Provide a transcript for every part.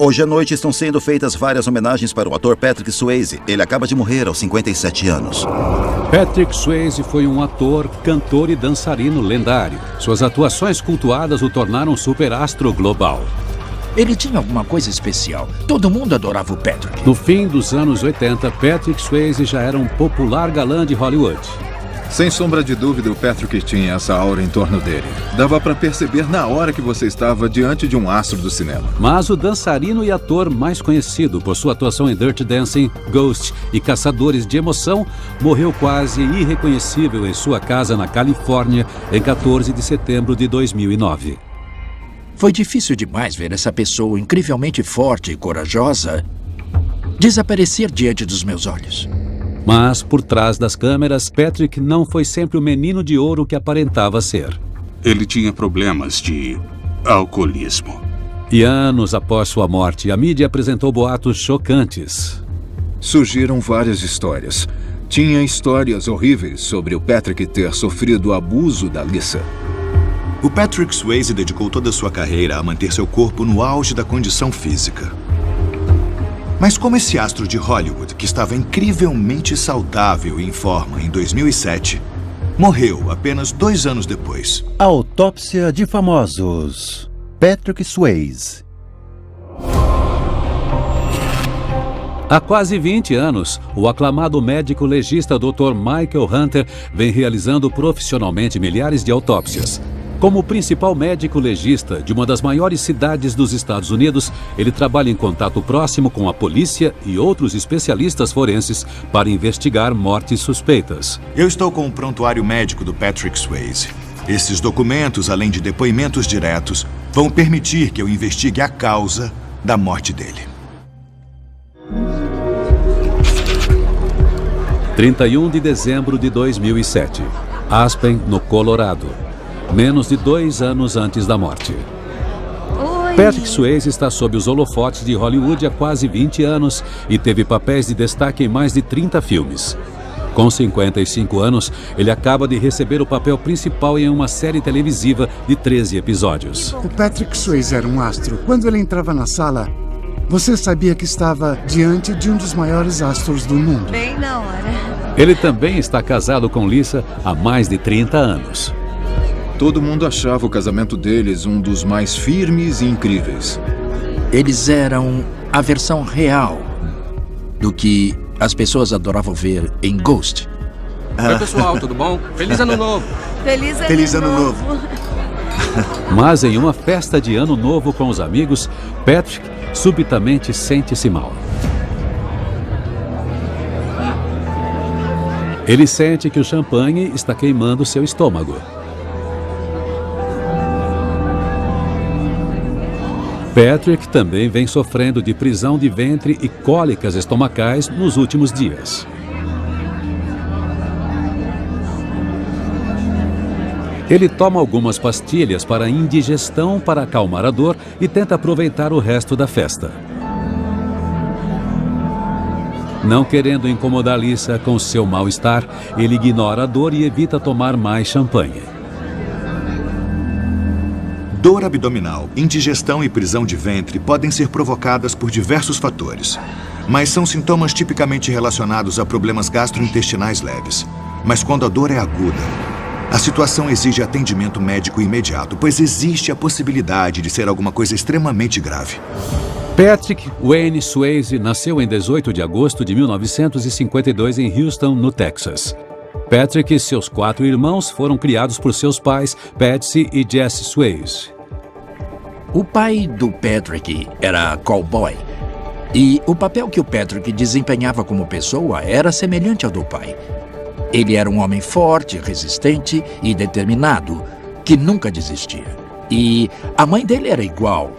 Hoje à noite estão sendo feitas várias homenagens para o ator Patrick Swayze. Ele acaba de morrer aos 57 anos. Patrick Swayze foi um ator, cantor e dançarino lendário. Suas atuações cultuadas o tornaram um superastro global. Ele tinha alguma coisa especial. Todo mundo adorava o Patrick. No fim dos anos 80, Patrick Swayze já era um popular galã de Hollywood. Sem sombra de dúvida, o Patrick tinha essa aura em torno dele. Dava pra perceber na hora que você estava diante de um astro do cinema. Mas o dançarino e ator mais conhecido por sua atuação em Dirty Dancing, Ghost e Caçadores de Emoção, morreu quase irreconhecível em sua casa na Califórnia em 14 de setembro de 2009. Foi difícil demais ver essa pessoa incrivelmente forte e corajosa desaparecer diante dos meus olhos. Mas, por trás das câmeras, Patrick não foi sempre o menino de ouro que aparentava ser. Ele tinha problemas de alcoolismo. E anos após sua morte, a mídia apresentou boatos chocantes. Surgiram várias histórias. Tinha histórias horríveis sobre o Patrick ter sofrido abuso da Lisa. O Patrick Swayze dedicou toda a sua carreira a manter seu corpo no auge da condição física. Mas como esse astro de Hollywood, que estava incrivelmente saudável e em forma em 2007, morreu apenas 2 anos depois? Autópsia de famosos. Patrick Swayze. Há quase 20 anos, o aclamado médico legista Dr. Michael Hunter vem realizando profissionalmente milhares de autópsias. Como principal médico legista de uma das maiores cidades dos Estados Unidos, ele trabalha em contato próximo com a polícia e outros especialistas forenses para investigar mortes suspeitas. Eu estou com o prontuário médico do Patrick Swayze. Esses documentos, além de depoimentos diretos, vão permitir que eu investigue a causa da morte dele. 31 de dezembro de 2007. Aspen, no Colorado. Menos de 2 anos antes da morte. Patrick Swayze está sob os holofotes de Hollywood há quase 20 anos e teve papéis de destaque em mais de 30 filmes. Com 55 anos, ele acaba de receber o papel principal em uma série televisiva de 13 episódios. O Patrick Swayze era um astro. Quando ele entrava na sala, você sabia que estava diante de um dos maiores astros do mundo. Bem na hora. Ele também está casado com Lisa há mais de 30 anos. Todo mundo achava o casamento deles um dos mais firmes e incríveis. Eles eram a versão real do que as pessoas adoravam ver em Ghost. Oi, pessoal, tudo bom? Feliz Ano Novo! Feliz Ano Novo! Mas em uma festa de Ano Novo com os amigos, Patrick subitamente sente-se mal. Ele sente que o champanhe está queimando seu estômago. Patrick também vem sofrendo de prisão de ventre e cólicas estomacais nos últimos dias. Ele toma algumas pastilhas para indigestão para acalmar a dor e tenta aproveitar o resto da festa. Não querendo incomodar Lisa com seu mal-estar, ele ignora a dor e evita tomar mais champanhe. Dor abdominal, indigestão e prisão de ventre podem ser provocadas por diversos fatores, mas são sintomas tipicamente relacionados a problemas gastrointestinais leves. Mas quando a dor é aguda, a situação exige atendimento médico imediato, pois existe a possibilidade de ser alguma coisa extremamente grave. Patrick Wayne Swayze nasceu em 18 de agosto de 1952 em Houston, no Texas. Patrick e seus 4 irmãos foram criados por seus pais, Patsy e Jesse Swayze. O pai do Patrick era cowboy. E o papel que o Patrick desempenhava como pessoa era semelhante ao do pai. Ele era um homem forte, resistente e determinado, que nunca desistia. E a mãe dele era igual.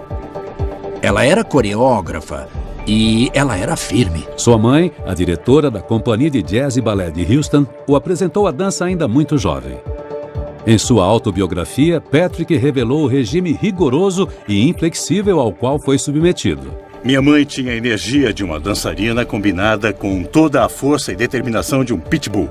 Ela era coreógrafa e ela era firme. Sua mãe, a diretora da Companhia de Jazz e Ballet de Houston, o apresentou à dança ainda muito jovem. Em sua autobiografia, Patrick revelou o regime rigoroso e inflexível ao qual foi submetido. Minha mãe tinha a energia de uma dançarina combinada com toda a força e determinação de um pitbull.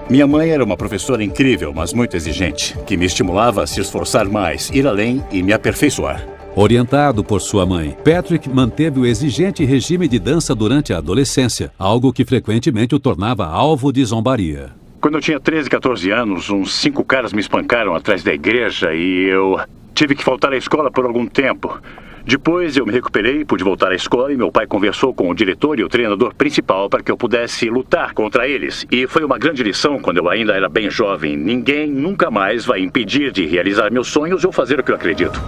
Minha mãe era uma professora incrível, mas muito exigente, que me estimulava a se esforçar mais, ir além e me aperfeiçoar. Orientado por sua mãe, Patrick manteve o exigente regime de dança durante a adolescência, algo que frequentemente o tornava alvo de zombaria. Quando eu tinha 13, 14 anos, uns 5 caras me espancaram atrás da igreja e eu tive que faltar à escola por algum tempo. Depois eu me recuperei, pude voltar à escola e meu pai conversou com o diretor e o treinador principal para que eu pudesse lutar contra eles. E foi uma grande lição quando eu ainda era bem jovem. Ninguém nunca mais vai impedir de realizar meus sonhos ou fazer o que eu acredito.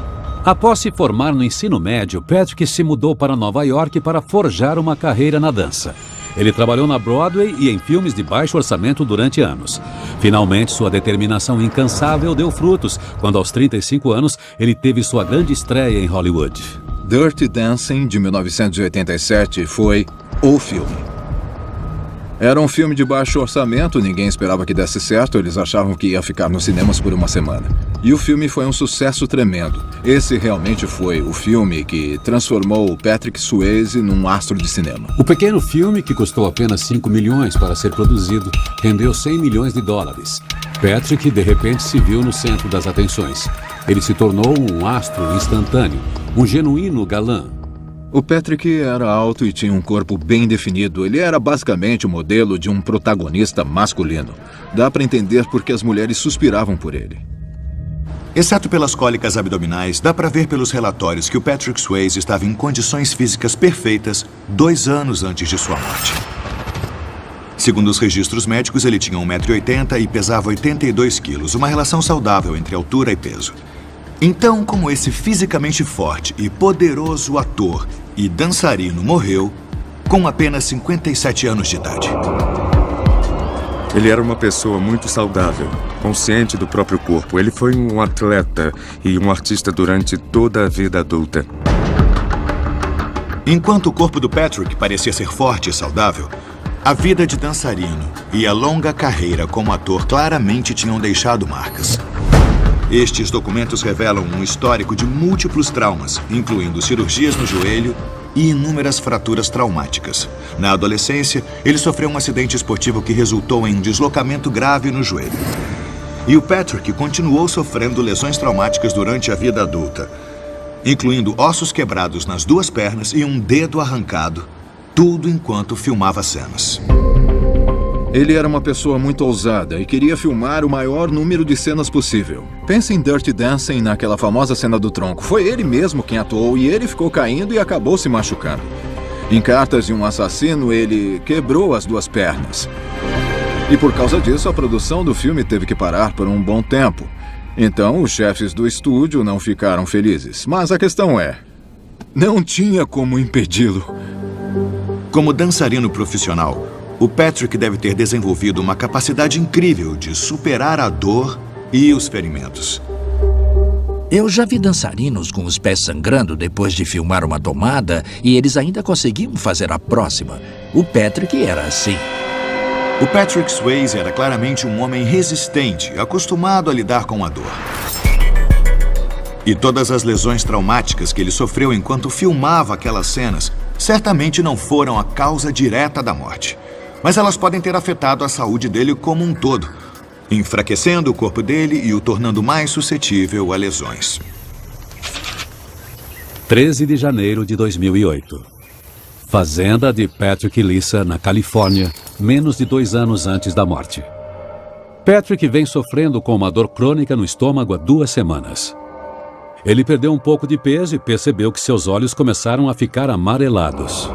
Após se formar no ensino médio, Patrick se mudou para Nova York para forjar uma carreira na dança. Ele trabalhou na Broadway e em filmes de baixo orçamento durante anos. Finalmente, sua determinação incansável deu frutos, quando aos 35 anos, ele teve sua grande estreia em Hollywood. Dirty Dancing, de 1987, foi o filme. Era um filme de baixo orçamento, ninguém esperava que desse certo, eles achavam que ia ficar nos cinemas por uma semana. E o filme foi um sucesso tremendo. Esse realmente foi o filme que transformou o Patrick Swayze num astro de cinema. O pequeno filme, que custou apenas 5 milhões para ser produzido, rendeu 100 milhões de dólares. Patrick, de repente, se viu no centro das atenções. Ele se tornou um astro instantâneo, um genuíno galã. O Patrick era alto e tinha um corpo bem definido. Ele era basicamente o modelo de um protagonista masculino. Dá para entender porque as mulheres suspiravam por ele. Exceto pelas cólicas abdominais, dá para ver pelos relatórios que o Patrick Swayze estava em condições físicas perfeitas 2 anos antes de sua morte. Segundo os registros médicos, ele tinha 1,80 m e pesava 82 quilos, uma relação saudável entre altura e peso. Então, como esse fisicamente forte e poderoso ator e dançarino morreu com apenas 57 anos de idade. Ele era uma pessoa muito saudável, consciente do próprio corpo. Ele foi um atleta e um artista durante toda a vida adulta. Enquanto o corpo do Patrick parecia ser forte e saudável, a vida de dançarino e a longa carreira como ator claramente tinham deixado marcas. Estes documentos revelam um histórico de múltiplos traumas, incluindo cirurgias no joelho e inúmeras fraturas traumáticas. Na adolescência, ele sofreu um acidente esportivo que resultou em um deslocamento grave no joelho. E o Patrick continuou sofrendo lesões traumáticas durante a vida adulta, incluindo ossos quebrados nas 2 pernas e um dedo arrancado, tudo enquanto filmava cenas. Ele era uma pessoa muito ousada e queria filmar o maior número de cenas possível. Pense em Dirty Dancing, naquela famosa cena do tronco. Foi ele mesmo quem atuou e ele ficou caindo e acabou se machucando. Em Cartas de um Assassino, ele quebrou as 2 pernas. E por causa disso, a produção do filme teve que parar por um bom tempo. Então, os chefes do estúdio não ficaram felizes. Mas a questão é, não tinha como impedi-lo. Como dançarino profissional, o Patrick deve ter desenvolvido uma capacidade incrível de superar a dor e os ferimentos. Eu já vi dançarinos com os pés sangrando depois de filmar uma tomada e eles ainda conseguiam fazer a próxima. O Patrick era assim. O Patrick Swayze era claramente um homem resistente, acostumado a lidar com a dor. E todas as lesões traumáticas que ele sofreu enquanto filmava aquelas cenas certamente não foram a causa direta da morte. Mas elas podem ter afetado a saúde dele como um todo, enfraquecendo o corpo dele e o tornando mais suscetível a lesões. 13 de janeiro de 2008. Fazenda de Patrick e Lisa, na Califórnia, menos de 2 anos antes da morte. Patrick vem sofrendo com uma dor crônica no estômago há 2 semanas. Ele perdeu um pouco de peso e percebeu que seus olhos começaram a ficar amarelados.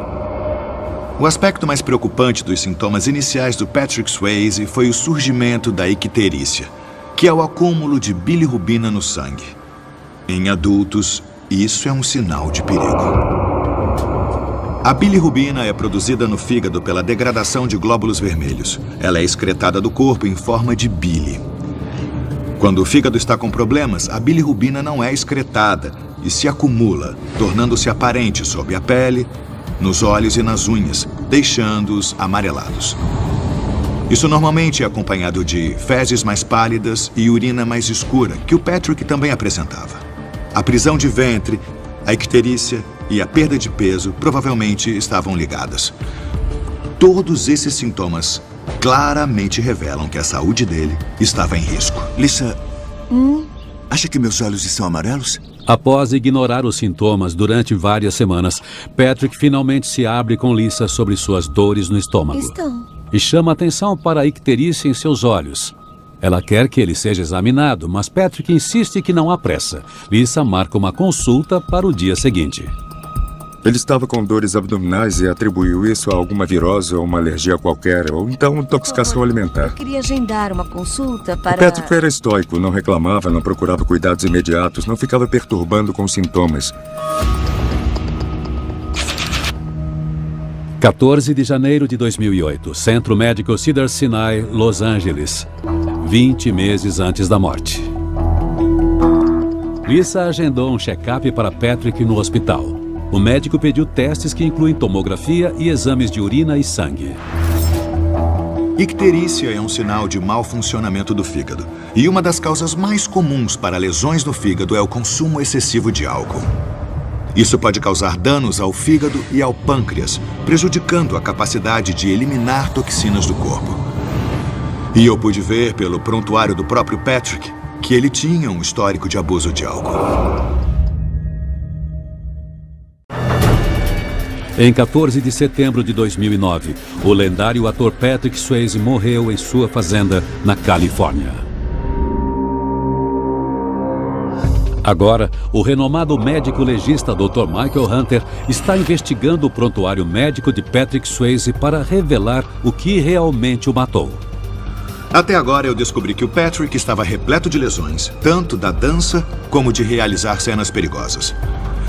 O aspecto mais preocupante dos sintomas iniciais do Patrick Swayze foi o surgimento da icterícia, que é o acúmulo de bilirrubina no sangue. Em adultos, isso é um sinal de perigo. A bilirrubina é produzida no fígado pela degradação de glóbulos vermelhos. Ela é excretada do corpo em forma de bile. Quando o fígado está com problemas, a bilirrubina não é excretada e se acumula, tornando-se aparente sob a pele, nos olhos e nas unhas, deixando-os amarelados. Isso normalmente é acompanhado de fezes mais pálidas e urina mais escura, que o Patrick também apresentava. A prisão de ventre, a icterícia e a perda de peso provavelmente estavam ligadas. Todos esses sintomas claramente revelam que a saúde dele estava em risco. Lisa, acha que meus olhos estão amarelos? Após ignorar os sintomas durante várias semanas, Patrick finalmente se abre com Lisa sobre suas dores no estômago. E chama atenção para a icterícia em seus olhos. Ela quer que ele seja examinado, mas Patrick insiste que não há pressa. Lisa marca uma consulta para o dia seguinte. Ele estava com dores abdominais e atribuiu isso a alguma virose ou uma alergia qualquer, ou então intoxicação alimentar. Eu queria agendar uma consulta para... O Patrick era estoico, não reclamava, não procurava cuidados imediatos, não ficava perturbando com sintomas. 14 de janeiro de 2008, Centro Médico Cedars-Sinai, Los Angeles. 20 meses antes da morte. Lisa agendou um check-up para Patrick no hospital. O médico pediu testes que incluem tomografia e exames de urina e sangue. Icterícia é um sinal de mau funcionamento do fígado. E uma das causas mais comuns para lesões no fígado é o consumo excessivo de álcool. Isso pode causar danos ao fígado e ao pâncreas, prejudicando a capacidade de eliminar toxinas do corpo. E eu pude ver pelo prontuário do próprio Patrick que ele tinha um histórico de abuso de álcool. Em 14 de setembro de 2009, o lendário ator Patrick Swayze morreu em sua fazenda na Califórnia. Agora, o renomado médico legista Dr. Michael Hunter está investigando o prontuário médico de Patrick Swayze para revelar o que realmente o matou. Até agora eu descobri que o Patrick estava repleto de lesões, tanto da dança como de realizar cenas perigosas.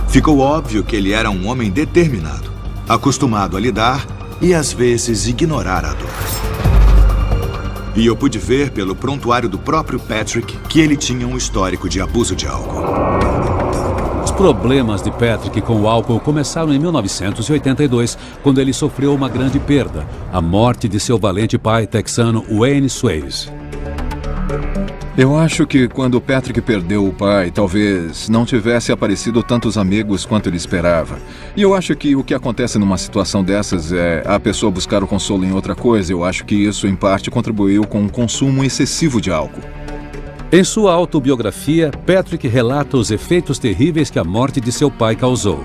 Ficou óbvio que ele era um homem determinado, acostumado a lidar e, às vezes, ignorar a dor. E eu pude ver pelo prontuário do próprio Patrick que ele tinha um histórico de abuso de álcool. Os problemas de Patrick com o álcool começaram em 1982, quando ele sofreu uma grande perda, a morte de seu valente pai texano Wayne Swayze. Eu acho que quando o Patrick perdeu o pai, talvez não tivesse aparecido tantos amigos quanto ele esperava. E eu acho que o que acontece numa situação dessas é a pessoa buscar o consolo em outra coisa. Eu acho que isso, em parte, contribuiu com o consumo excessivo de álcool. Em sua autobiografia, Patrick relata os efeitos terríveis que a morte de seu pai causou.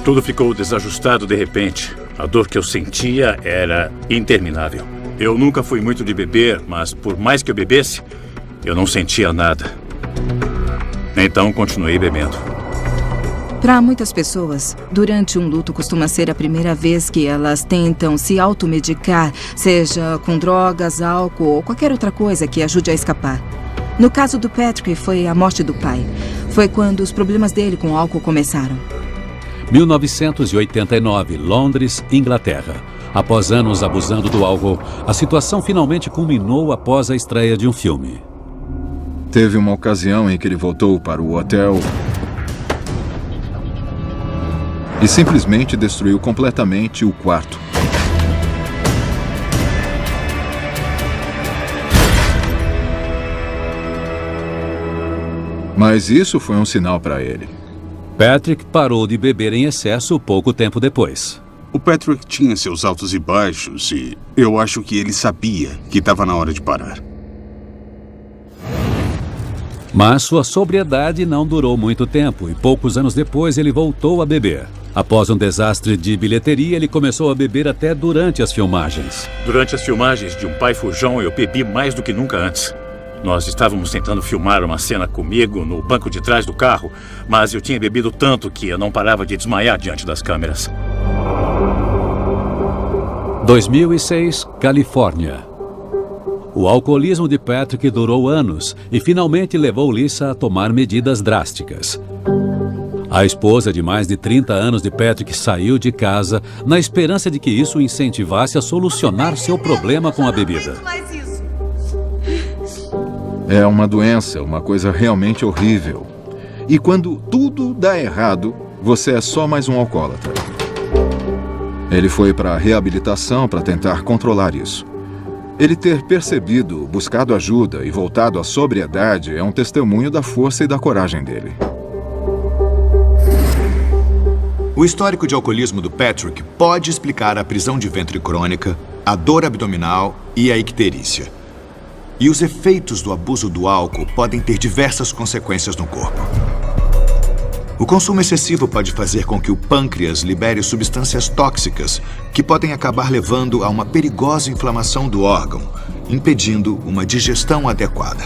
Tudo ficou desajustado de repente. A dor que eu sentia era interminável. Eu nunca fui muito de beber, mas por mais que eu bebesse, eu não sentia nada. Então continuei bebendo. Para muitas pessoas, durante um luto costuma ser a primeira vez que elas tentam se automedicar, seja com drogas, álcool ou qualquer outra coisa que ajude a escapar. No caso do Patrick, foi a morte do pai. Foi quando os problemas dele com o álcool começaram. 1989, Londres, Inglaterra. Após anos abusando do álcool, a situação finalmente culminou após a estreia de um filme. Teve uma ocasião em que ele voltou para o hotel e simplesmente destruiu completamente o quarto. Mas isso foi um sinal para ele. Patrick parou de beber em excesso pouco tempo depois. O Patrick tinha seus altos e baixos e eu acho que ele sabia que estava na hora de parar. Mas sua sobriedade não durou muito tempo e poucos anos depois ele voltou a beber. Após um desastre de bilheteria, ele começou a beber até durante as filmagens. Durante as filmagens de Um Pai Fujão, eu bebi mais do que nunca antes. Nós estávamos tentando filmar uma cena comigo no banco de trás do carro, mas eu tinha bebido tanto que eu não parava de desmaiar diante das câmeras. 2006, Califórnia. O alcoolismo de Patrick durou anos e finalmente levou Lisa a tomar medidas drásticas. A esposa de mais de 30 anos de Patrick saiu de casa na esperança de que isso o incentivasse a solucionar seu problema com a bebida. É uma doença, uma coisa realmente horrível. E quando tudo dá errado, você é só mais um alcoólatra. Ele foi para a reabilitação para tentar controlar isso. Ele ter percebido, buscado ajuda e voltado à sobriedade é um testemunho da força e da coragem dele. O histórico de alcoolismo do Patrick pode explicar a prisão de ventre crônica, a dor abdominal e a icterícia. E os efeitos do abuso do álcool podem ter diversas consequências no corpo. O consumo excessivo pode fazer com que o pâncreas libere substâncias tóxicas que podem acabar levando a uma perigosa inflamação do órgão, impedindo uma digestão adequada.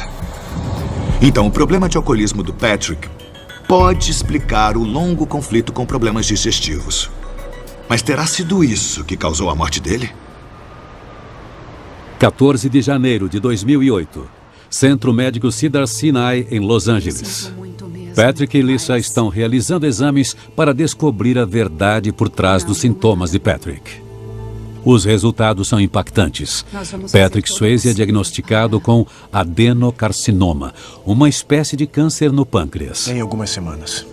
Então, o problema de alcoolismo do Patrick pode explicar o longo conflito com problemas digestivos. Mas terá sido isso que causou a morte dele? 14 de janeiro de 2008. Centro Médico Cedars-Sinai, em Los Angeles. Patrick e Lisa estão realizando exames para descobrir a verdade por trás dos sintomas de Patrick. Os resultados são impactantes. Patrick Swayze é diagnosticado com adenocarcinoma, uma espécie de câncer no pâncreas. Em algumas semanas.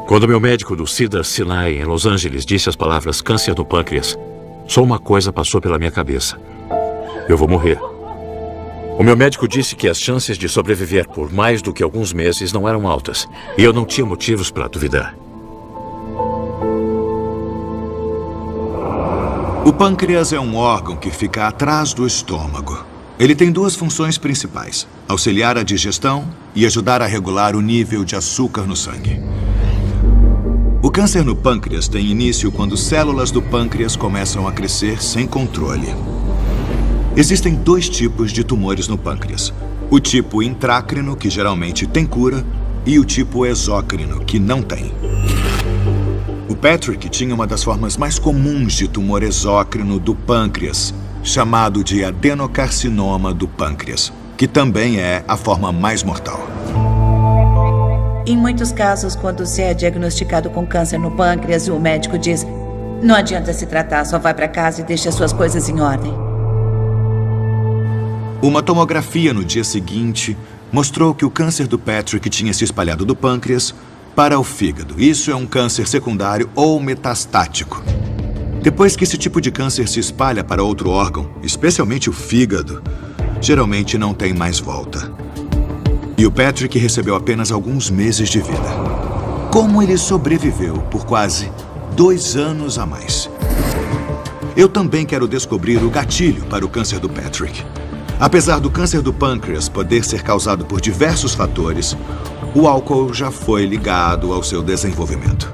Quando meu médico do Cedars-Sinai, em Los Angeles, disse as palavras câncer no pâncreas, só uma coisa passou pela minha cabeça. Eu vou morrer. O meu médico disse que as chances de sobreviver por mais do que alguns meses não eram altas. E eu não tinha motivos para duvidar. O pâncreas é um órgão que fica atrás do estômago. Ele tem duas funções principais: auxiliar a digestão e ajudar a regular o nível de açúcar no sangue. O câncer no pâncreas tem início quando células do pâncreas começam a crescer sem controle. Existem dois tipos de tumores no pâncreas: o tipo intrácrino, que geralmente tem cura, e o tipo exócrino, que não tem. O Patrick tinha uma das formas mais comuns de tumor exócrino do pâncreas, chamado de adenocarcinoma do pâncreas, que também é a forma mais mortal. Em muitos casos, quando se é diagnosticado com câncer no pâncreas, o médico diz: não adianta se tratar, só vai para casa e deixa suas coisas em ordem. Uma tomografia no dia seguinte mostrou que o câncer do Patrick tinha se espalhado do pâncreas para o fígado. Isso é um câncer secundário ou metastático. Depois que esse tipo de câncer se espalha para outro órgão, especialmente o fígado, geralmente não tem mais volta. E o Patrick recebeu apenas alguns meses de vida. Como ele sobreviveu por quase 2 anos a mais? Eu também quero descobrir o gatilho para o câncer do Patrick. Apesar do câncer do pâncreas poder ser causado por diversos fatores, o álcool já foi ligado ao seu desenvolvimento.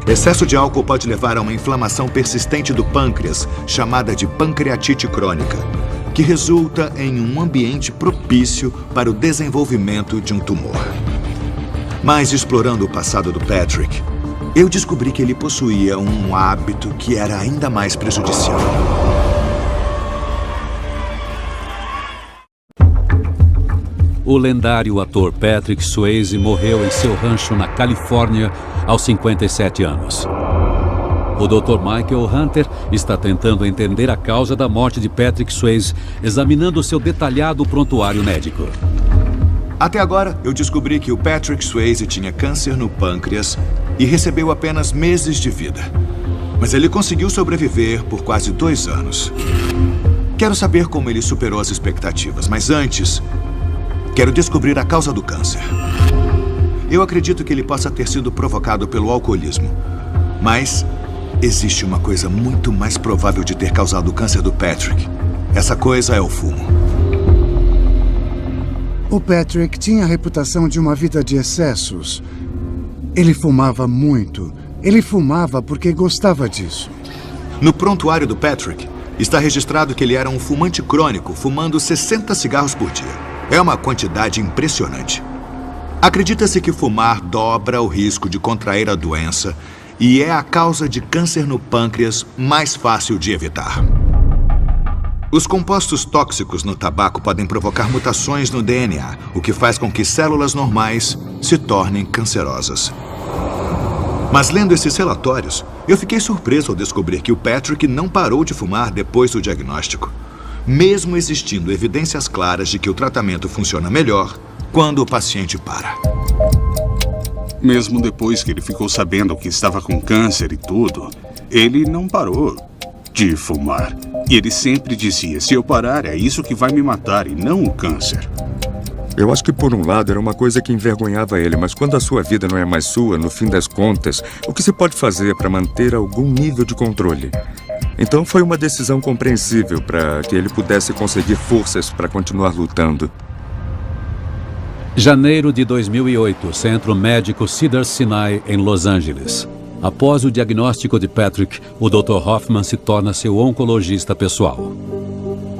Excesso de álcool pode levar a uma inflamação persistente do pâncreas, chamada de pancreatite crônica, que resulta em um ambiente propício para o desenvolvimento de um tumor. Mas explorando o passado do Patrick, eu descobri que ele possuía um hábito que era ainda mais prejudicial. O lendário ator Patrick Swayze morreu em seu rancho na Califórnia aos 57 anos. O Dr. Michael Hunter está tentando entender a causa da morte de Patrick Swayze, examinando seu detalhado prontuário médico. Até agora, eu descobri que o Patrick Swayze tinha câncer no pâncreas e recebeu apenas meses de vida. Mas ele conseguiu sobreviver por quase 2 anos. Quero saber como ele superou as expectativas, mas antes, quero descobrir a causa do câncer. Eu acredito que ele possa ter sido provocado pelo alcoolismo, mas existe uma coisa muito mais provável de ter causado o câncer do Patrick. Essa coisa é o fumo. O Patrick tinha a reputação de uma vida de excessos. Ele fumava muito. Ele fumava porque gostava disso. No prontuário do Patrick, está registrado que ele era um fumante crônico, fumando 60 cigarros por dia. É uma quantidade impressionante. Acredita-se que fumar dobra o risco de contrair a doença e é a causa de câncer no pâncreas mais fácil de evitar. Os compostos tóxicos no tabaco podem provocar mutações no DNA, o que faz com que células normais se tornem cancerosas. Mas lendo esses relatórios, eu fiquei surpreso ao descobrir que o Patrick não parou de fumar depois do diagnóstico, mesmo existindo evidências claras de que o tratamento funciona melhor quando o paciente para. Mesmo depois que ele ficou sabendo que estava com câncer e tudo, ele não parou de fumar. E ele sempre dizia: se eu parar, é isso que vai me matar e não o câncer. Eu acho que, por um lado, era uma coisa que envergonhava ele, mas quando a sua vida não é mais sua, no fim das contas, o que se pode fazer para manter algum nível de controle? Então foi uma decisão compreensível para que ele pudesse conseguir forças para continuar lutando. Janeiro de 2008, Centro Médico Cedars-Sinai, em Los Angeles. Após o diagnóstico de Patrick, o Dr. Hoffman se torna seu oncologista pessoal.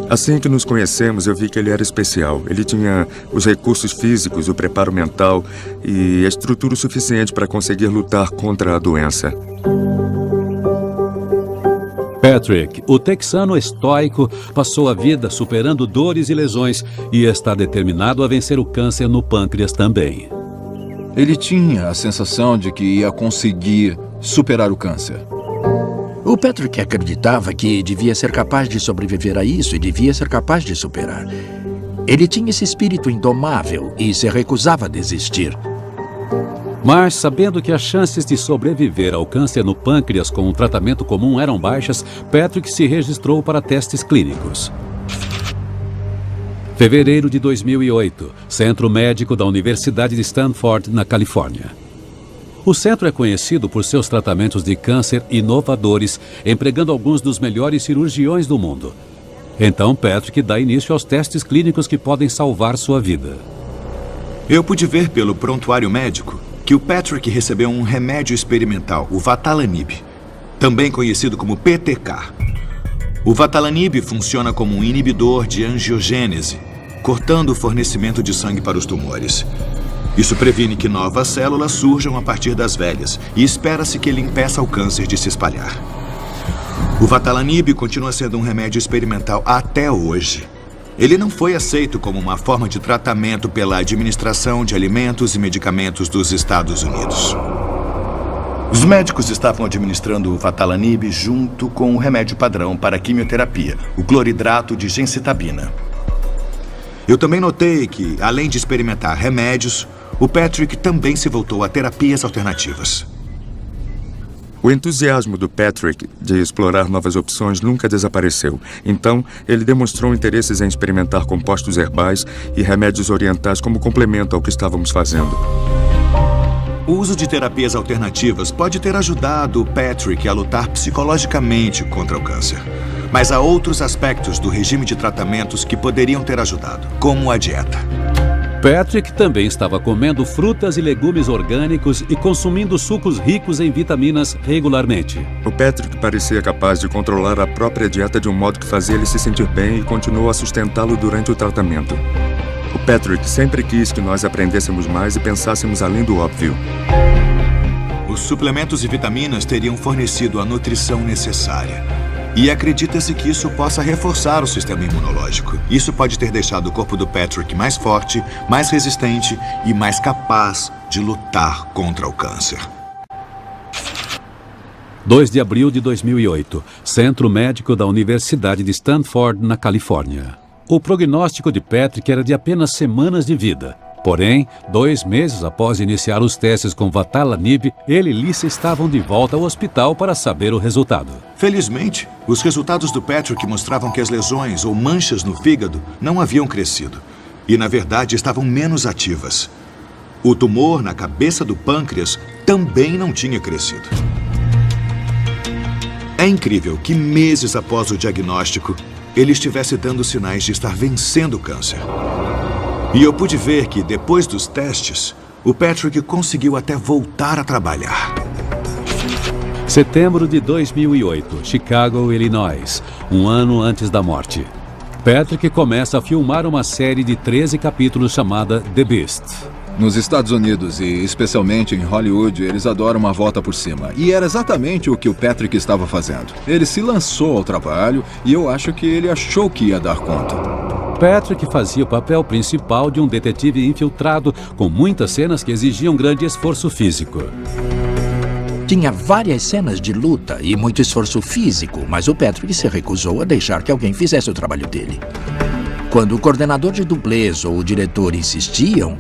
Assim que nos conhecemos, eu vi que ele era especial. Ele tinha os recursos físicos, o preparo mental e a estrutura suficiente para conseguir lutar contra a doença. Patrick, o texano estoico, passou a vida superando dores e lesões e está determinado a vencer o câncer no pâncreas também. Ele tinha a sensação de que ia conseguir superar o câncer. O Patrick acreditava que devia ser capaz de sobreviver a isso e devia ser capaz de superar. Ele tinha esse espírito indomável e se recusava a desistir. Mas, sabendo que as chances de sobreviver ao câncer no pâncreas com um tratamento comum eram baixas, Patrick se registrou para testes clínicos. Fevereiro de 2008, Centro Médico da Universidade de Stanford, na Califórnia. O centro é conhecido por seus tratamentos de câncer inovadores, empregando alguns dos melhores cirurgiões do mundo. Então, Patrick dá início aos testes clínicos que podem salvar sua vida. Eu pude ver pelo prontuário médico que o Patrick recebeu um remédio experimental, o Vatalanib, também conhecido como PTK. O Vatalanib funciona como um inibidor de angiogênese, cortando o fornecimento de sangue para os tumores. Isso previne que novas células surjam a partir das velhas e espera-se que ele impeça o câncer de se espalhar. O Vatalanib continua sendo um remédio experimental até hoje. Ele não foi aceito como uma forma de tratamento pela Administração de Alimentos e Medicamentos dos Estados Unidos. Os médicos estavam administrando o Vatalanib junto com o remédio padrão para quimioterapia, o cloridrato de gencitabina. Eu também notei que, além de experimentar remédios, o Patrick também se voltou a terapias alternativas. O entusiasmo do Patrick de explorar novas opções nunca desapareceu. Então, ele demonstrou interesses em experimentar compostos herbais e remédios orientais como complemento ao que estávamos fazendo. O uso de terapias alternativas pode ter ajudado o Patrick a lutar psicologicamente contra o câncer. Mas há outros aspectos do regime de tratamentos que poderiam ter ajudado, como a dieta. Patrick também estava comendo frutas e legumes orgânicos e consumindo sucos ricos em vitaminas regularmente. O Patrick parecia capaz de controlar a própria dieta de um modo que fazia ele se sentir bem e continuou a sustentá-lo durante o tratamento. O Patrick sempre quis que nós aprendêssemos mais e pensássemos além do óbvio. Os suplementos e vitaminas teriam fornecido a nutrição necessária. E acredita-se que isso possa reforçar o sistema imunológico. Isso pode ter deixado o corpo do Patrick mais forte, mais resistente e mais capaz de lutar contra o câncer. 2 de abril de 2008, Centro Médico da Universidade de Stanford, na Califórnia. O prognóstico de Patrick era de apenas semanas de vida. Porém, 2 meses após iniciar os testes com Vatalanib, ele e Lisa estavam de volta ao hospital para saber o resultado. Felizmente, os resultados do Patrick mostravam que as lesões ou manchas no fígado não haviam crescido. E, na verdade, estavam menos ativas. O tumor na cabeça do pâncreas também não tinha crescido. É incrível que meses após o diagnóstico, ele estivesse dando sinais de estar vencendo o câncer. E eu pude ver que, depois dos testes, o Patrick conseguiu até voltar a trabalhar. Setembro de 2008, Chicago, Illinois, um ano antes da morte. Patrick começa a filmar uma série de 13 capítulos chamada The Beast. Nos Estados Unidos e especialmente em Hollywood, eles adoram uma volta por cima. E era exatamente o que o Patrick estava fazendo. Ele se lançou ao trabalho e eu acho que ele achou que ia dar conta. Patrick fazia o papel principal de um detetive infiltrado, com muitas cenas que exigiam grande esforço físico. Tinha várias cenas de luta e muito esforço físico, mas o Patrick se recusou a deixar que alguém fizesse o trabalho dele. Quando o coordenador de dublês ou o diretor insistiam,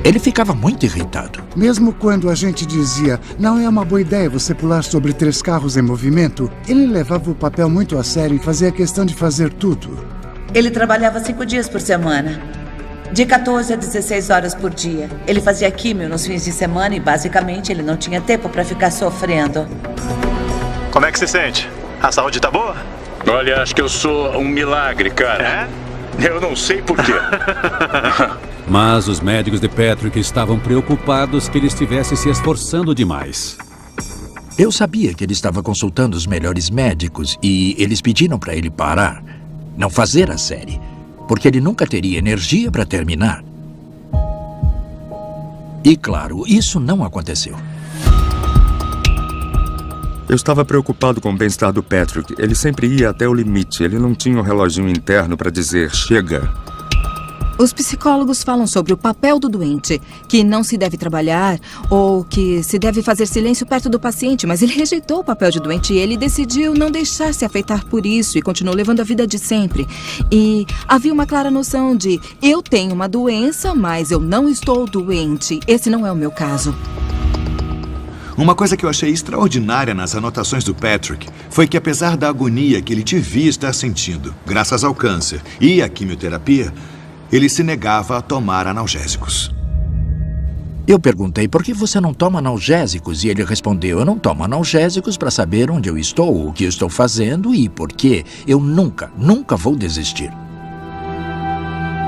ele ficava muito irritado. Mesmo quando a gente dizia, não é uma boa ideia você pular sobre 3 carros em movimento, ele levava o papel muito a sério e fazia questão de fazer tudo. Ele trabalhava 5 dias por semana, de 14 a 16 horas por dia. Ele fazia químio nos fins de semana e, basicamente, ele não tinha tempo para ficar sofrendo. Como é que se sente? A saúde tá boa? Olha, acho que eu sou um milagre, cara. É? Eu não sei por quê. Mas os médicos de Patrick estavam preocupados que ele estivesse se esforçando demais. Eu sabia que ele estava consultando os melhores médicos e eles pediram para ele parar, não fazer a série, porque ele nunca teria energia para terminar. E claro, isso não aconteceu. Eu estava preocupado com o bem-estar do Patrick. Ele sempre ia até o limite. Ele não tinha um reloginho interno para dizer, chega. Os psicólogos falam sobre o papel do doente, que não se deve trabalhar ou que se deve fazer silêncio perto do paciente, mas ele rejeitou o papel de doente e ele decidiu não deixar-se afetar por isso e continuou levando a vida de sempre. E havia uma clara noção de, eu tenho uma doença, mas eu não estou doente. Esse não é o meu caso. Uma coisa que eu achei extraordinária nas anotações do Patrick foi que, apesar da agonia que ele devia estar sentindo, graças ao câncer e à quimioterapia, ele se negava a tomar analgésicos. Eu perguntei, por que você não toma analgésicos? E ele respondeu, eu não tomo analgésicos para saber onde eu estou, o que eu estou fazendo e por quê. Eu nunca vou desistir.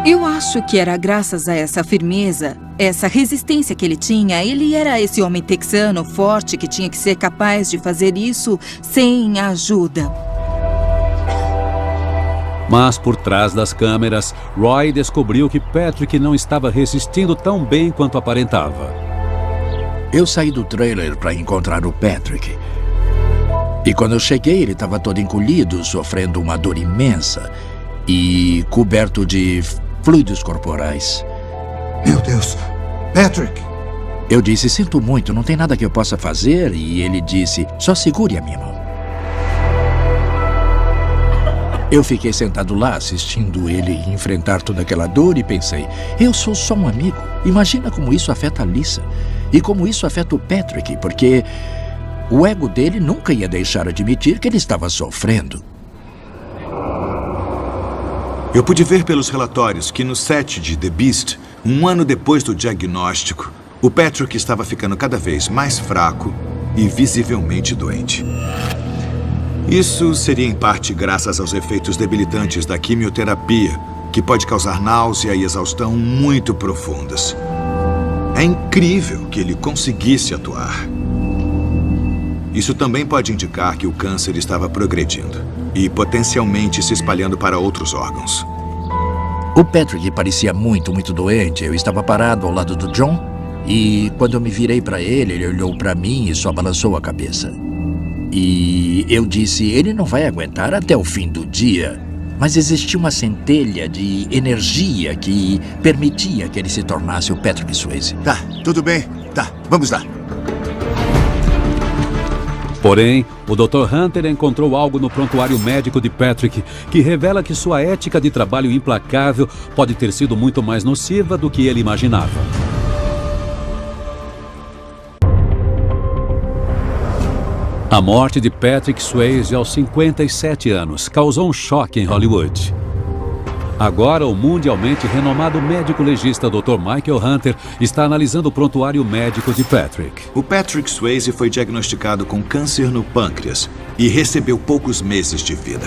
Eu acho que era graças a essa firmeza, essa resistência que ele tinha. Ele era esse homem texano forte que tinha que ser capaz de fazer isso sem ajuda. Mas por trás das câmeras, Roy descobriu que Patrick não estava resistindo tão bem quanto aparentava. Eu saí do trailer para encontrar o Patrick. E quando eu cheguei, ele estava todo encolhido, sofrendo uma dor imensa e coberto de fluidos corporais. Meu Deus, Patrick! Eu disse, sinto muito, não tem nada que eu possa fazer. E ele disse, só segure a minha mão. Eu fiquei sentado lá assistindo ele enfrentar toda aquela dor e pensei, eu sou só um amigo. Imagina como isso afeta a Lisa e como isso afeta o Patrick, porque o ego dele nunca ia deixar admitir que ele estava sofrendo. Eu pude ver pelos relatórios que no set de The Beast, um ano depois do diagnóstico, o Patrick estava ficando cada vez mais fraco e visivelmente doente. Isso seria em parte graças aos efeitos debilitantes da quimioterapia, que pode causar náusea e exaustão muito profundas. É incrível que ele conseguisse atuar. Isso também pode indicar que o câncer estava progredindo e potencialmente se espalhando para outros órgãos. O Patrick parecia muito doente. Eu estava parado ao lado do John e quando eu me virei para ele, ele olhou para mim e só balançou a cabeça. E eu disse, ele não vai aguentar até o fim do dia. Mas existia uma centelha de energia que permitia que ele se tornasse o Patrick Swayze. Tá, tudo bem. Tá, vamos lá. Porém, o Dr. Hunter encontrou algo no prontuário médico de Patrick que revela que sua ética de trabalho implacável pode ter sido muito mais nociva do que ele imaginava. A morte de Patrick Swayze aos 57 anos causou um choque em Hollywood. Agora, o mundialmente renomado médico legista Dr. Michael Hunter está analisando o prontuário médico de Patrick. O Patrick Swayze foi diagnosticado com câncer no pâncreas e recebeu poucos meses de vida.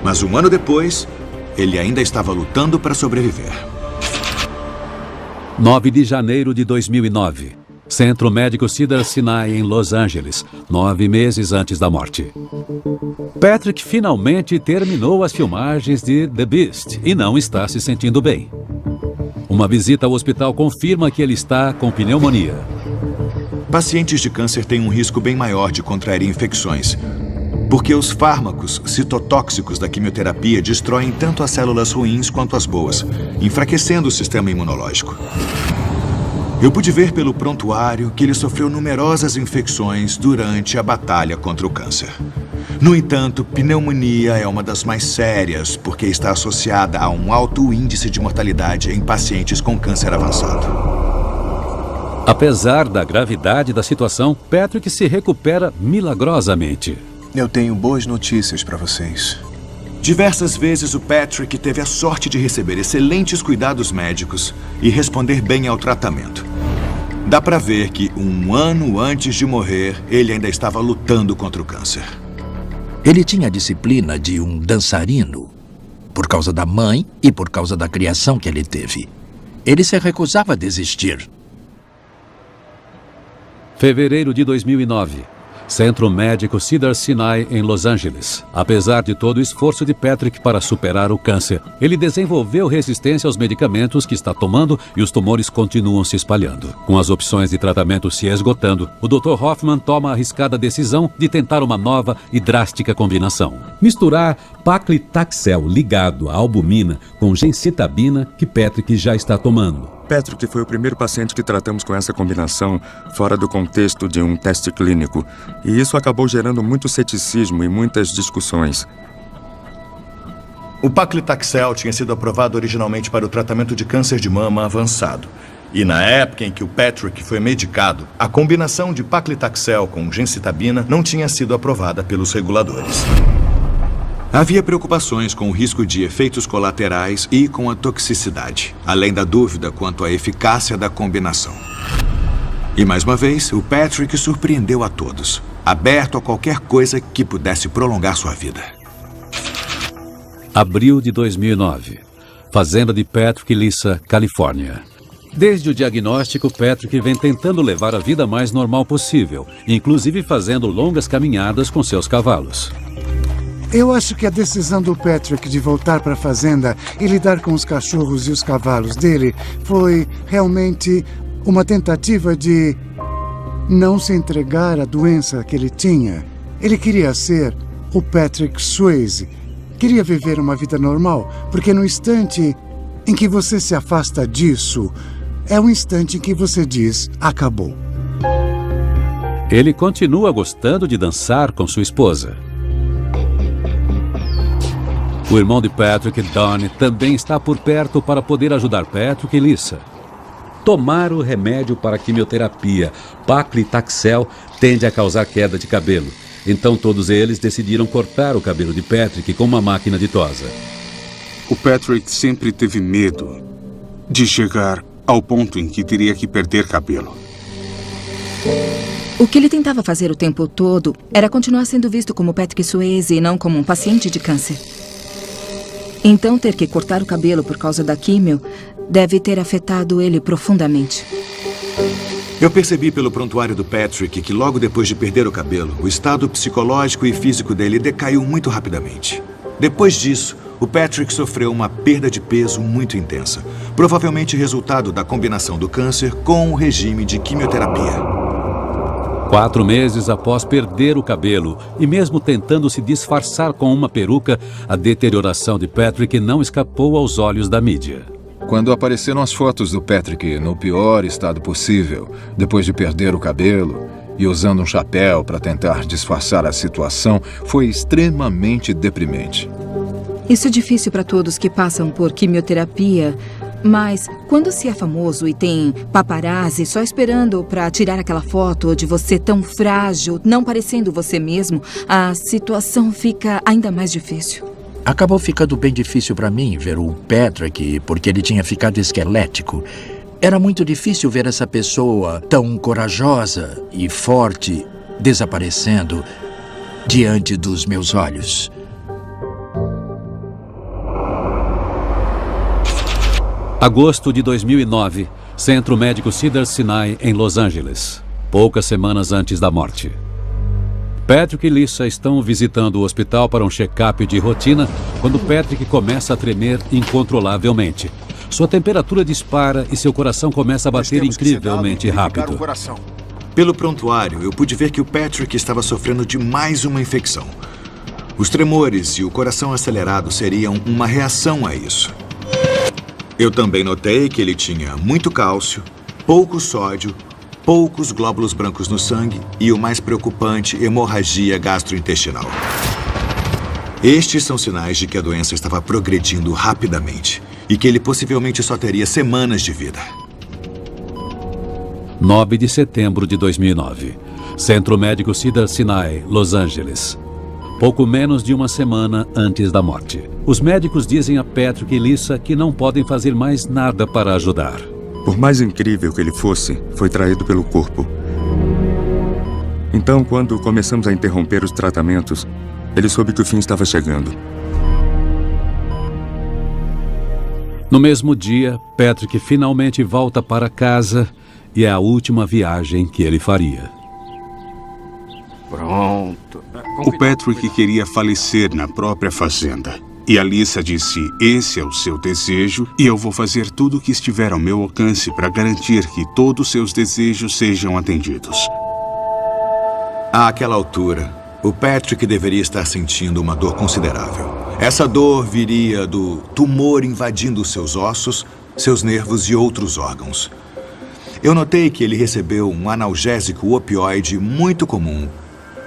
Mas um ano depois, ele ainda estava lutando para sobreviver. 9 de janeiro de 2009. Centro Médico Cedars-Sinai, em Los Angeles, 9 meses antes da morte. Patrick finalmente terminou as filmagens de The Beast e não está se sentindo bem. Uma visita ao hospital confirma que ele está com pneumonia. Pacientes de câncer têm um risco bem maior de contrair infecções, porque os fármacos citotóxicos da quimioterapia destroem tanto as células ruins quanto as boas, enfraquecendo o sistema imunológico. Eu pude ver pelo prontuário que ele sofreu numerosas infecções durante a batalha contra o câncer. No entanto, pneumonia é uma das mais sérias porque está associada a um alto índice de mortalidade em pacientes com câncer avançado. Apesar da gravidade da situação, Patrick se recupera milagrosamente. Eu tenho boas notícias para vocês. Diversas vezes o Patrick teve a sorte de receber excelentes cuidados médicos e responder bem ao tratamento. Dá pra ver que um ano antes de morrer, ele ainda estava lutando contra o câncer. Ele tinha a disciplina de um dançarino, por causa da mãe e por causa da criação que ele teve. Ele se recusava a desistir. Fevereiro de 2009. Centro Médico Cedars-Sinai, em Los Angeles. Apesar de todo o esforço de Patrick para superar o câncer, ele desenvolveu resistência aos medicamentos que está tomando e os tumores continuam se espalhando. Com as opções de tratamento se esgotando, o Dr. Hoffman toma a arriscada decisão de tentar uma nova e drástica combinação. Misturar paclitaxel ligado à albumina com gencitabina que Patrick já está tomando. Patrick foi o primeiro paciente que tratamos com essa combinação fora do contexto de um teste clínico. E isso acabou gerando muito ceticismo e muitas discussões. O paclitaxel tinha sido aprovado originalmente para o tratamento de câncer de mama avançado. E na época em que o Patrick foi medicado, a combinação de paclitaxel com gencitabina não tinha sido aprovada pelos reguladores. Havia preocupações com o risco de efeitos colaterais e com a toxicidade, além da dúvida quanto à eficácia da combinação. E mais uma vez, o Patrick surpreendeu a todos, aberto a qualquer coisa que pudesse prolongar sua vida. Abril de 2009. Fazenda de Patrick e Lisa, Califórnia. Desde o diagnóstico, Patrick vem tentando levar a vida mais normal possível, inclusive fazendo longas caminhadas com seus cavalos. Eu acho que a decisão do Patrick de voltar para a fazenda e lidar com os cachorros e os cavalos dele foi realmente uma tentativa de não se entregar à doença que ele tinha. Ele queria ser o Patrick Swayze. Queria viver uma vida normal, porque no instante em que você se afasta disso, é o instante em que você diz, acabou. Ele continua gostando de dançar com sua esposa. O irmão de Patrick, Donnie, também está por perto para poder ajudar Patrick e Lisa. Tomar o remédio para a quimioterapia, paclitaxel, tende a causar queda de cabelo. Então todos eles decidiram cortar o cabelo de Patrick com uma máquina de tosa. O Patrick sempre teve medo de chegar ao ponto em que teria que perder cabelo. O que ele tentava fazer o tempo todo era continuar sendo visto como Patrick Swayze e não como um paciente de câncer. Então, ter que cortar o cabelo por causa da químio deve ter afetado ele profundamente. Eu percebi pelo prontuário do Patrick que logo depois de perder o cabelo, o estado psicológico e físico dele decaiu muito rapidamente. Depois disso, o Patrick sofreu uma perda de peso muito intensa, provavelmente resultado da combinação do câncer com o regime de quimioterapia. 4 meses após perder o cabelo e mesmo tentando se disfarçar com uma peruca, a deterioração de Patrick não escapou aos olhos da mídia. Quando apareceram as fotos do Patrick no pior estado possível, depois de perder o cabelo e usando um chapéu para tentar disfarçar a situação, foi extremamente deprimente. Isso é difícil para todos que passam por quimioterapia, mas quando se é famoso e tem paparazzi só esperando para tirar aquela foto de você tão frágil, não parecendo você mesmo, a situação fica ainda mais difícil. Acabou ficando bem difícil para mim ver o Patrick, porque ele tinha ficado esquelético. Era muito difícil ver essa pessoa tão corajosa e forte desaparecendo diante dos meus olhos. Agosto de 2009, Centro Médico Cedars-Sinai, em Los Angeles. Poucas semanas antes da morte. Patrick e Lisa estão visitando o hospital para um check-up de rotina quando Patrick começa a tremer incontrolavelmente. Sua temperatura dispara e seu coração começa a bater incrivelmente rápido. Pelo prontuário, eu pude ver que o Patrick estava sofrendo de mais uma infecção. Os tremores e o coração acelerado seriam uma reação a isso. Eu também notei que ele tinha muito cálcio, pouco sódio, poucos glóbulos brancos no sangue e, o mais preocupante, hemorragia gastrointestinal. Estes são sinais de que a doença estava progredindo rapidamente e que ele possivelmente só teria semanas de vida. 9 de setembro de 2009. Centro Médico Cedars-Sinai, Los Angeles. Pouco menos de uma semana antes da morte. Os médicos dizem a Patrick e Lisa que não podem fazer mais nada para ajudar. Por mais incrível que ele fosse, foi traído pelo corpo. Então, quando começamos a interromper os tratamentos, ele soube que o fim estava chegando. No mesmo dia, Patrick finalmente volta para casa e é a última viagem que ele faria. Pronto. O Patrick queria falecer na própria fazenda. E a Lisa disse, esse é o seu desejo e eu vou fazer tudo o que estiver ao meu alcance para garantir que todos os seus desejos sejam atendidos. Àquela altura, o Patrick deveria estar sentindo uma dor considerável. Essa dor viria do tumor invadindo seus ossos, seus nervos e outros órgãos. Eu notei que ele recebeu um analgésico opioide muito comum,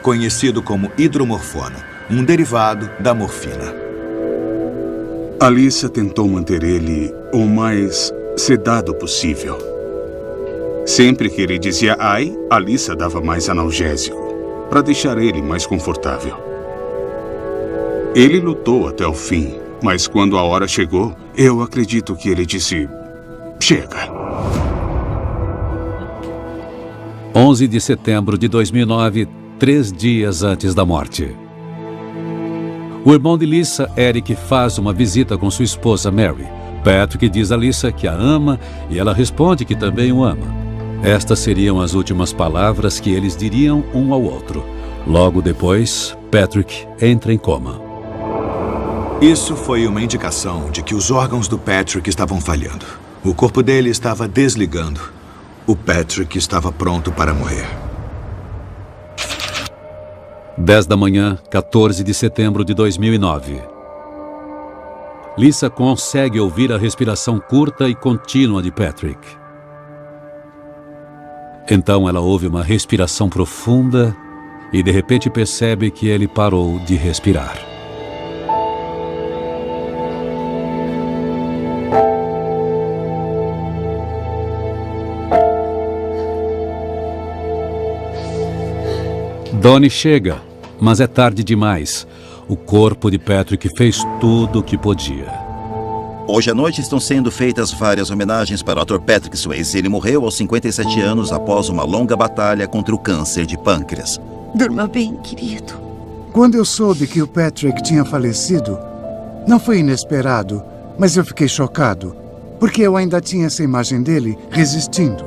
conhecido como hidromorfona, um derivado da morfina. A Lisa tentou manter ele o mais sedado possível. Sempre que ele dizia ai, a Lisa dava mais analgésico, para deixar ele mais confortável. Ele lutou até o fim, mas quando a hora chegou, eu acredito que ele disse, chega. 11 de setembro de 2009, 3 dias antes da morte. O irmão de Lisa, Eric, faz uma visita com sua esposa Mary. Patrick diz a Lisa que a ama e ela responde que também o ama. Estas seriam as últimas palavras que eles diriam um ao outro. Logo depois, Patrick entra em coma. Isso foi uma indicação de que os órgãos do Patrick estavam falhando. O corpo dele estava desligando. O Patrick estava pronto para morrer. 10 da manhã, 14 de setembro de 2009. Lisa consegue ouvir a respiração curta e contínua de Patrick. Então ela ouve uma respiração profunda e de repente percebe que ele parou de respirar. Donnie chega, mas é tarde demais. O corpo de Patrick fez tudo o que podia. Hoje à noite estão sendo feitas várias homenagens para o ator Patrick Swayze. Ele morreu aos 57 anos após uma longa batalha contra o câncer de pâncreas. Durma bem, querido. Quando eu soube que o Patrick tinha falecido, não foi inesperado, mas eu fiquei chocado, porque eu ainda tinha essa imagem dele resistindo.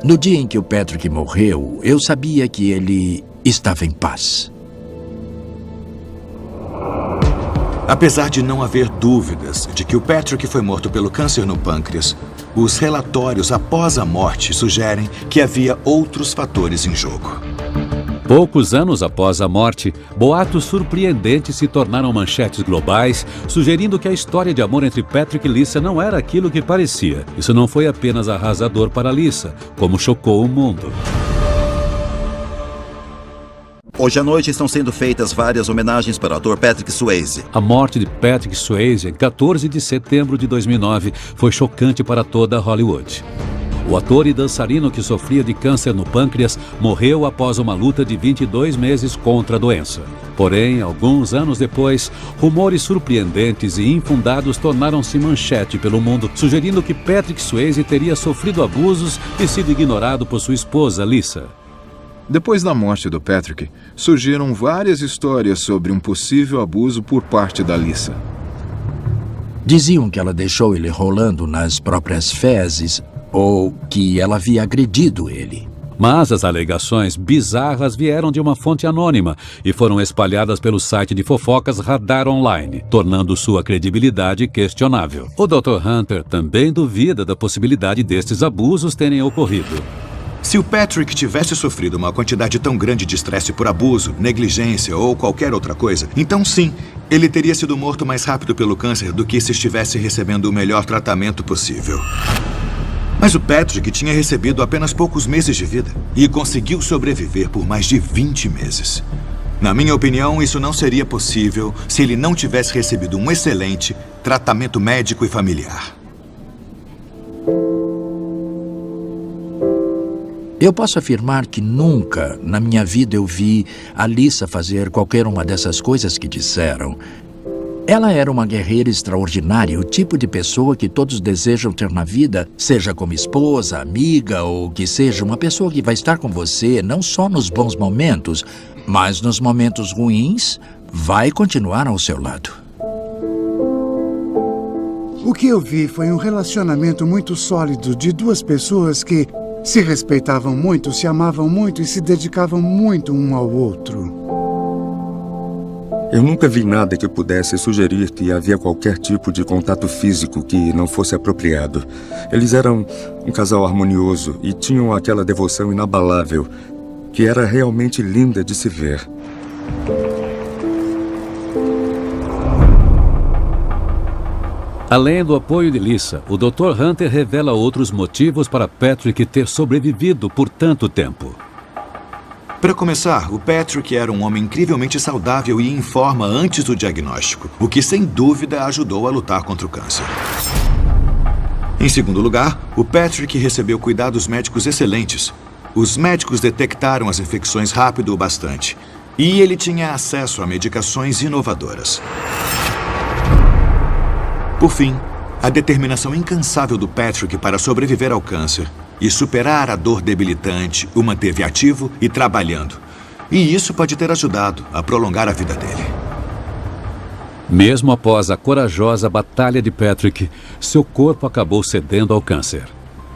No dia em que o Patrick morreu, eu sabia que ele estava em paz. Apesar de não haver dúvidas de que o Patrick foi morto pelo câncer no pâncreas, os relatórios após a morte sugerem que havia outros fatores em jogo. Poucos anos após a morte, boatos surpreendentes se tornaram manchetes globais, sugerindo que a história de amor entre Patrick e Lisa não era aquilo que parecia. Isso não foi apenas arrasador para Lisa, como chocou o mundo. Hoje à noite estão sendo feitas várias homenagens para o ator Patrick Swayze. A morte de Patrick Swayze, em 14 de setembro de 2009, foi chocante para toda Hollywood. O ator e dançarino que sofria de câncer no pâncreas morreu após uma luta de 22 meses contra a doença. Porém, alguns anos depois, rumores surpreendentes e infundados tornaram-se manchete pelo mundo, sugerindo que Patrick Swayze teria sofrido abusos e sido ignorado por sua esposa, Lisa. Depois da morte do Patrick, surgiram várias histórias sobre um possível abuso por parte da Lisa. Diziam que ela deixou ele rolando nas próprias fezes ou que ela havia agredido ele. Mas as alegações bizarras vieram de uma fonte anônima e foram espalhadas pelo site de fofocas Radar Online, tornando sua credibilidade questionável. O Dr. Hunter também duvida da possibilidade destes abusos terem ocorrido. Se o Patrick tivesse sofrido uma quantidade tão grande de estresse por abuso, negligência ou qualquer outra coisa, então sim, ele teria sido morto mais rápido pelo câncer do que se estivesse recebendo o melhor tratamento possível. Mas o Patrick tinha recebido apenas poucos meses de vida e conseguiu sobreviver por mais de 20 meses. Na minha opinião, isso não seria possível se ele não tivesse recebido um excelente tratamento médico e familiar. Eu posso afirmar que nunca na minha vida eu vi a Lisa fazer qualquer uma dessas coisas que disseram. Ela era uma guerreira extraordinária, o tipo de pessoa que todos desejam ter na vida, seja como esposa, amiga ou que seja uma pessoa que vai estar com você não só nos bons momentos, mas nos momentos ruins, vai continuar ao seu lado. O que eu vi foi um relacionamento muito sólido de duas pessoas que se respeitavam muito, se amavam muito e se dedicavam muito um ao outro. Eu nunca vi nada que pudesse sugerir que havia qualquer tipo de contato físico que não fosse apropriado. Eles eram um casal harmonioso e tinham aquela devoção inabalável que era realmente linda de se ver. Além do apoio de Lisa, o Dr. Hunter revela outros motivos para Patrick ter sobrevivido por tanto tempo. Para começar, o Patrick era um homem incrivelmente saudável e em forma antes do diagnóstico, o que sem dúvida ajudou a lutar contra o câncer. Em segundo lugar, o Patrick recebeu cuidados médicos excelentes. Os médicos detectaram as infecções rápido o bastante. E ele tinha acesso a medicações inovadoras. Por fim, a determinação incansável do Patrick para sobreviver ao câncer e superar a dor debilitante o manteve ativo e trabalhando. E isso pode ter ajudado a prolongar a vida dele. Mesmo após a corajosa batalha de Patrick, seu corpo acabou cedendo ao câncer.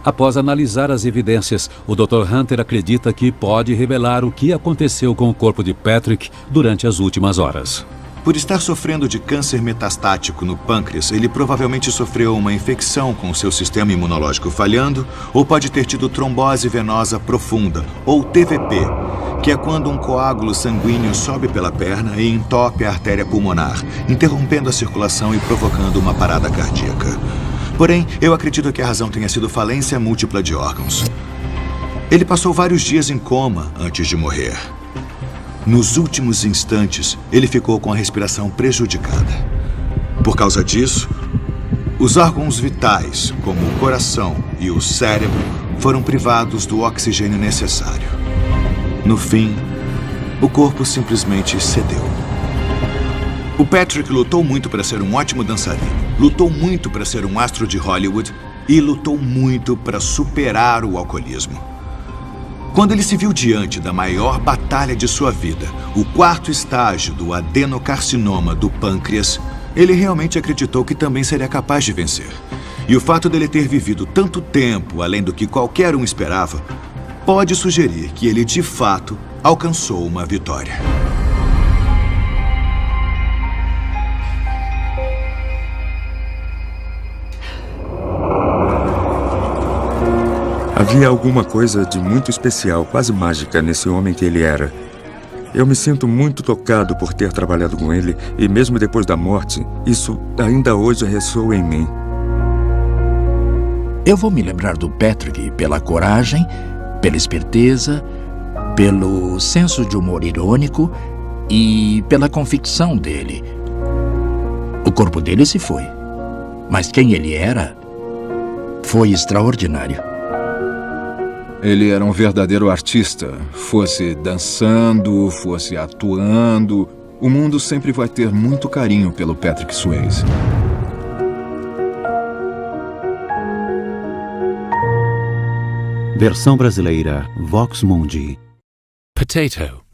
Após analisar as evidências, o Dr. Hunter acredita que pode revelar o que aconteceu com o corpo de Patrick durante as últimas horas. Por estar sofrendo de câncer metastático no pâncreas, ele provavelmente sofreu uma infecção com seu sistema imunológico falhando, ou pode ter tido trombose venosa profunda, ou TVP, que é quando um coágulo sanguíneo sobe pela perna e entope a artéria pulmonar, interrompendo a circulação e provocando uma parada cardíaca. Porém, eu acredito que a razão tenha sido falência múltipla de órgãos. Ele passou vários dias em coma antes de morrer. Nos últimos instantes, ele ficou com a respiração prejudicada. Por causa disso, os órgãos vitais, como o coração e o cérebro, foram privados do oxigênio necessário. No fim, o corpo simplesmente cedeu. O Patrick lutou muito para ser um ótimo dançarino, lutou muito para ser um astro de Hollywood e lutou muito para superar o alcoolismo. Quando ele se viu diante da maior batalha de sua vida, o 4º estágio do adenocarcinoma do pâncreas, ele realmente acreditou que também seria capaz de vencer. E o fato dele ter vivido tanto tempo além do que qualquer um esperava, pode sugerir que ele de fato alcançou uma vitória. Havia alguma coisa de muito especial, quase mágica, nesse homem que ele era. Eu me sinto muito tocado por ter trabalhado com ele e mesmo depois da morte, isso ainda hoje ressoa em mim. Eu vou me lembrar do Patrick pela coragem, pela esperteza, pelo senso de humor irônico e pela convicção dele. O corpo dele se foi, mas quem ele era foi extraordinário. Ele era um verdadeiro artista. Fosse dançando, fosse atuando, o mundo sempre vai ter muito carinho pelo Patrick Swayze. Versão brasileira, Vox Mundi. Potato.